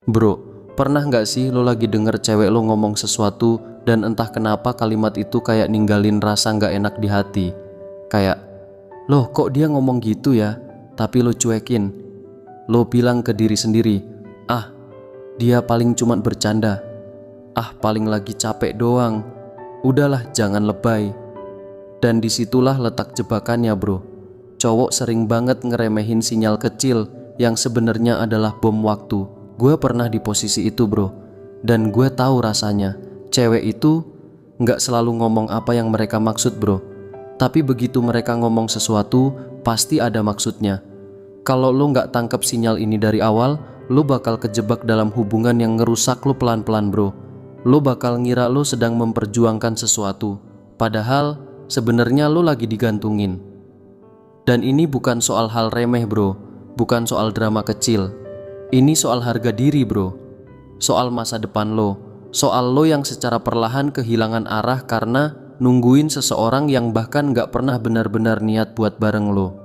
Bro, pernah nggak sih lo lagi denger cewek lo ngomong sesuatu dan entah kenapa kalimat itu kayak ninggalin rasa nggak enak di hati? Kayak, loh kok dia ngomong gitu ya? Tapi lo cuekin. Lo bilang ke diri sendiri, ah dia paling cuman bercanda. Ah paling lagi capek doang. Udahlah jangan lebay. Dan disitulah letak jebakannya bro. Cowok sering banget ngeremehin sinyal kecil yang sebenarnya adalah bom waktu. Gue pernah di posisi itu bro. Dan gue tahu rasanya. Cewek itu nggak selalu ngomong apa yang mereka maksud bro. Tapi begitu mereka ngomong sesuatu, pasti ada maksudnya. Kalau lo nggak tangkap sinyal ini dari awal, lo bakal kejebak dalam hubungan yang ngerusak lo pelan-pelan bro. Lo bakal ngira lo sedang memperjuangkan sesuatu. Padahal sebenarnya lo lagi digantungin. Dan ini bukan soal hal remeh bro. Bukan soal drama kecil. Ini soal harga diri bro. Soal masa depan lo. Soal lo yang secara perlahan kehilangan arah karena nungguin seseorang yang bahkan gak pernah benar-benar niat buat bareng lo.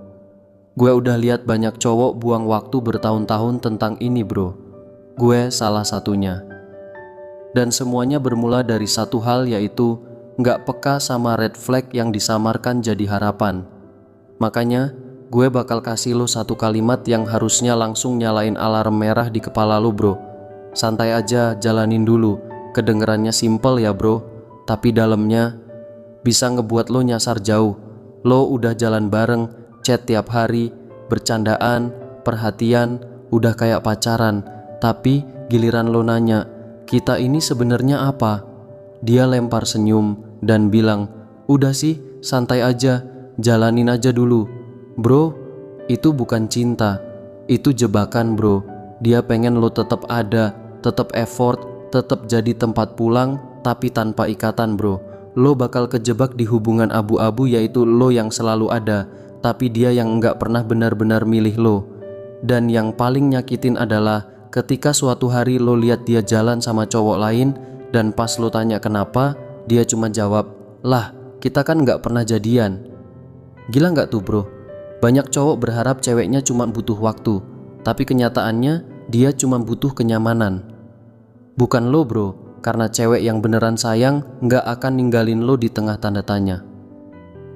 Gue udah lihat banyak cowok buang waktu bertahun-tahun tentang ini bro. Gue salah satunya. Dan semuanya bermula dari satu hal, yaitu gak peka sama red flag yang disamarkan jadi harapan. Makanya gue bakal kasih lo satu kalimat yang harusnya langsung nyalain alarm merah di kepala lo bro. Santai aja, jalanin dulu. Kedengerannya simple ya bro, tapi dalamnya bisa ngebuat lo nyasar jauh. Lo udah jalan bareng, chat tiap hari, bercandaan, perhatian, udah kayak pacaran. Tapi giliran lo nanya, kita ini sebenarnya apa? Dia lempar senyum dan bilang, udah sih, santai aja, jalanin aja dulu. Bro, itu bukan cinta, itu jebakan bro. Dia pengen lo tetap ada, tetap effort, tetap jadi tempat pulang, tapi tanpa ikatan bro. Lo bakal kejebak di hubungan abu-abu, yaitu lo yang selalu ada, tapi dia yang nggak pernah benar-benar milih lo. Dan yang paling nyakitin adalah ketika suatu hari lo lihat dia jalan sama cowok lain, dan pas lo tanya kenapa, dia cuma jawab, lah kita kan nggak pernah jadian. Gila nggak tuh bro? Banyak cowok berharap ceweknya cuma butuh waktu, tapi kenyataannya dia cuma butuh kenyamanan. Bukan lo bro, karena cewek yang beneran sayang nggak akan ninggalin lo di tengah tanda tanya.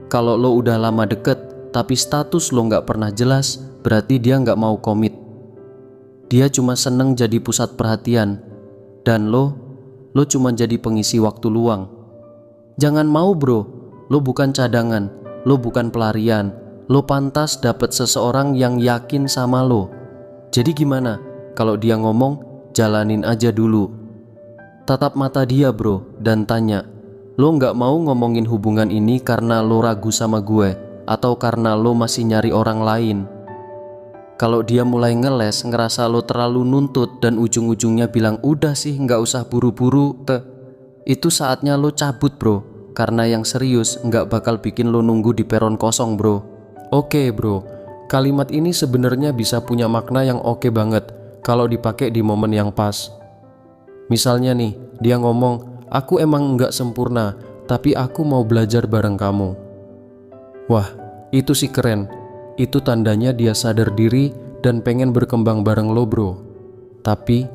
Kalau lo udah lama deket, tapi status lo nggak pernah jelas, berarti dia nggak mau komit. Dia cuma seneng jadi pusat perhatian, dan lo cuma jadi pengisi waktu luang. Jangan mau bro, lo bukan cadangan, lo bukan pelarian, lo pantas dapet seseorang yang yakin sama lo. Jadi gimana? Kalau dia ngomong, jalanin aja dulu. Tatap mata dia bro, dan tanya, lo nggak mau ngomongin hubungan ini karena lo ragu sama gue, atau karena lo masih nyari orang lain? Kalau dia mulai ngeles, ngerasa lo terlalu nuntut, dan ujung-ujungnya bilang udah sih nggak usah buru-buru, itu saatnya lo cabut bro, karena yang serius nggak bakal bikin lo nunggu di peron kosong bro. Oke bro, kalimat ini sebenarnya bisa punya makna yang oke banget kalau dipakai di momen yang pas. Misalnya nih, dia ngomong, aku emang nggak sempurna, tapi aku mau belajar bareng kamu. Wah, itu sih keren. Itu tandanya dia sadar diri dan pengen berkembang bareng lo bro. Tapi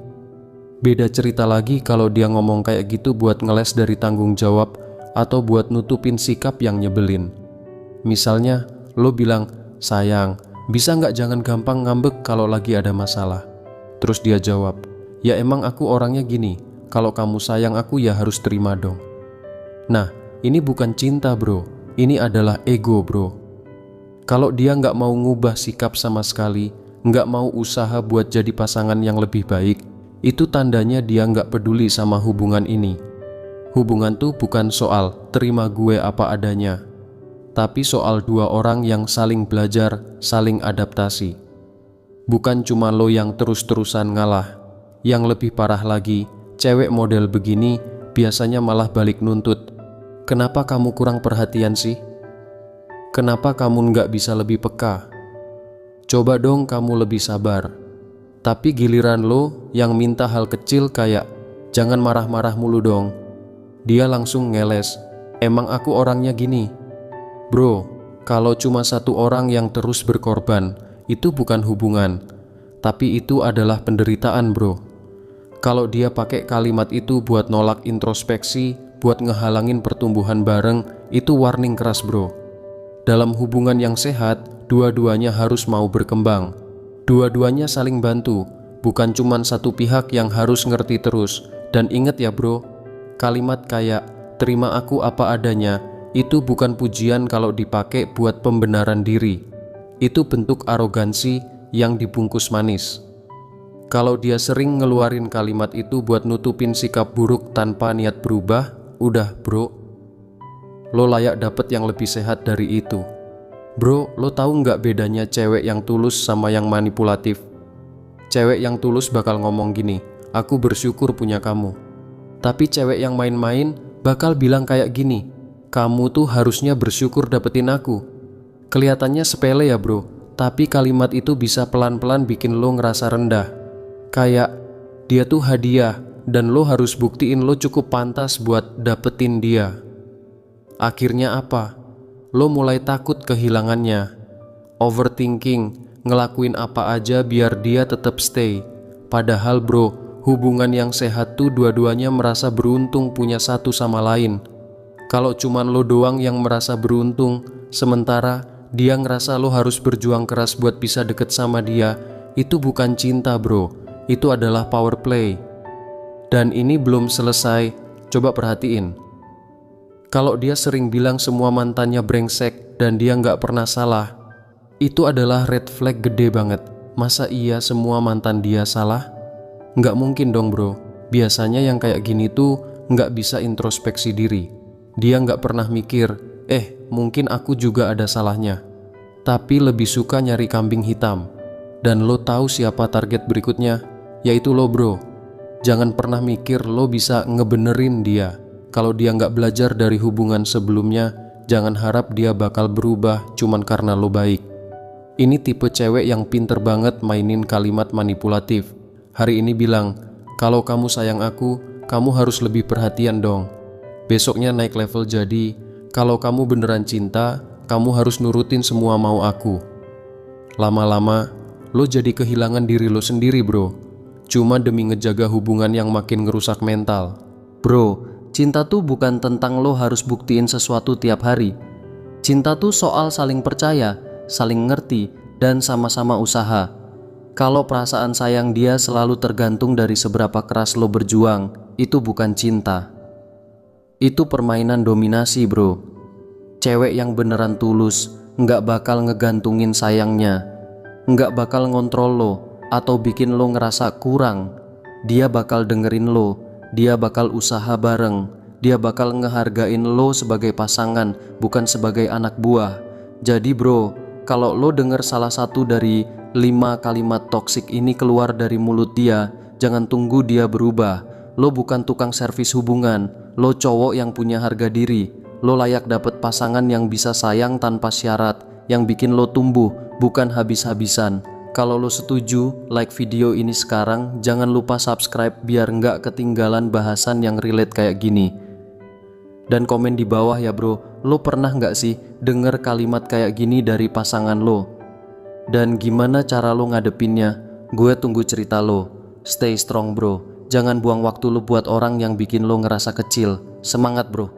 beda cerita lagi kalau dia ngomong kayak gitu buat ngeles dari tanggung jawab atau buat nutupin sikap yang nyebelin. Misalnya lo bilang, sayang, bisa nggak jangan gampang ngambek kalau lagi ada masalah. Terus dia jawab, ya emang aku orangnya gini, kalau kamu sayang aku ya harus terima dong. Nah, ini bukan cinta bro, ini adalah ego bro. Kalau dia nggak mau ngubah sikap sama sekali, nggak mau usaha buat jadi pasangan yang lebih baik, itu tandanya dia nggak peduli sama hubungan ini. Hubungan tuh bukan soal terima gue apa adanya, tapi soal dua orang yang saling belajar, saling adaptasi. Bukan cuma lo yang terus-terusan ngalah. Yang lebih parah lagi, cewek model begini biasanya malah balik nuntut. Kenapa kamu kurang perhatian sih? Kenapa kamu nggak bisa lebih peka? Coba dong kamu lebih sabar. Tapi giliran lo yang minta hal kecil kayak, jangan marah-marah mulu dong. Dia langsung ngeles, emang aku orangnya gini. Bro, kalau cuma satu orang yang terus berkorban, itu bukan hubungan, tapi itu adalah penderitaan bro. Kalau dia pakai kalimat itu buat nolak introspeksi, buat ngehalangin pertumbuhan bareng, itu warning keras bro. Dalam hubungan yang sehat, dua-duanya harus mau berkembang. Dua-duanya saling bantu, bukan cuman satu pihak yang harus ngerti terus. Dan ingat ya bro, kalimat kayak terima aku apa adanya, itu bukan pujian kalau dipakai buat pembenaran diri. Itu bentuk arogansi yang dibungkus manis. Kalau dia sering ngeluarin kalimat itu buat nutupin sikap buruk tanpa niat berubah, udah bro, lo layak dapet yang lebih sehat dari itu. Bro, lo tahu nggak bedanya cewek yang tulus sama yang manipulatif? Cewek yang tulus bakal ngomong gini, aku bersyukur punya kamu. Tapi cewek yang main-main bakal bilang kayak gini, kamu tuh harusnya bersyukur dapetin aku. Kelihatannya sepele ya bro, tapi kalimat itu bisa pelan-pelan bikin lo ngerasa rendah. Kayak dia tuh hadiah dan lo harus buktiin lo cukup pantas buat dapetin dia. Akhirnya apa? Lo mulai takut kehilangannya, overthinking, ngelakuin apa aja biar dia tetap stay. Padahal bro, hubungan yang sehat tuh dua-duanya merasa beruntung punya satu sama lain. Kalau cuman lo doang yang merasa beruntung, sementara dia ngerasa lo harus berjuang keras buat bisa deket sama dia, itu bukan cinta bro, itu adalah power play. Dan ini belum selesai, coba perhatiin. Kalau dia sering bilang semua mantannya brengsek dan dia nggak pernah salah, itu adalah red flag gede banget. Masa iya semua mantan dia salah? Nggak mungkin dong bro. Biasanya yang kayak gini tuh nggak bisa introspeksi diri. Dia nggak pernah mikir, mungkin aku juga ada salahnya. Tapi lebih suka nyari kambing hitam. Dan lo tahu siapa target berikutnya? Yaitu lo bro. Jangan pernah mikir lo bisa ngebenerin dia. Kalau dia nggak belajar dari hubungan sebelumnya, jangan harap dia bakal berubah cuman karena lo baik. Ini tipe cewek yang pinter banget mainin kalimat manipulatif. Hari ini bilang, kalau kamu sayang aku, kamu harus lebih perhatian dong. Besoknya naik level jadi, kalau kamu beneran cinta, kamu harus nurutin semua mau aku. Lama-lama, lo jadi kehilangan diri lo sendiri bro. Cuma demi ngejaga hubungan yang makin ngerusak mental. Bro, cinta tuh bukan tentang lo harus buktiin sesuatu tiap hari. Cinta tuh soal saling percaya, saling ngerti, dan sama-sama usaha. Kalau perasaan sayang dia selalu tergantung dari seberapa keras lo berjuang, itu bukan cinta. Itu permainan dominasi bro. Cewek yang beneran tulus nggak bakal ngegantungin sayangnya, nggak bakal ngontrol lo atau bikin lo ngerasa kurang. Dia bakal dengerin lo, dia bakal usaha bareng, dia bakal ngehargain lo sebagai pasangan, bukan sebagai anak buah. Jadi bro, kalau lo denger salah satu dari 5 kalimat toksik ini keluar dari mulut dia, jangan tunggu dia berubah. Lo bukan tukang servis hubungan, lo cowok yang punya harga diri. Lo layak dapet pasangan yang bisa sayang tanpa syarat, yang bikin lo tumbuh, bukan habis-habisan. Kalau lo setuju, like video ini sekarang, jangan lupa subscribe biar nggak ketinggalan bahasan yang relate kayak gini. Dan komen di bawah ya bro, lo pernah nggak sih denger kalimat kayak gini dari pasangan lo? Dan gimana cara lo ngadepinnya? Gue tunggu cerita lo. Stay strong bro, jangan buang waktu lo buat orang yang bikin lo ngerasa kecil. Semangat bro.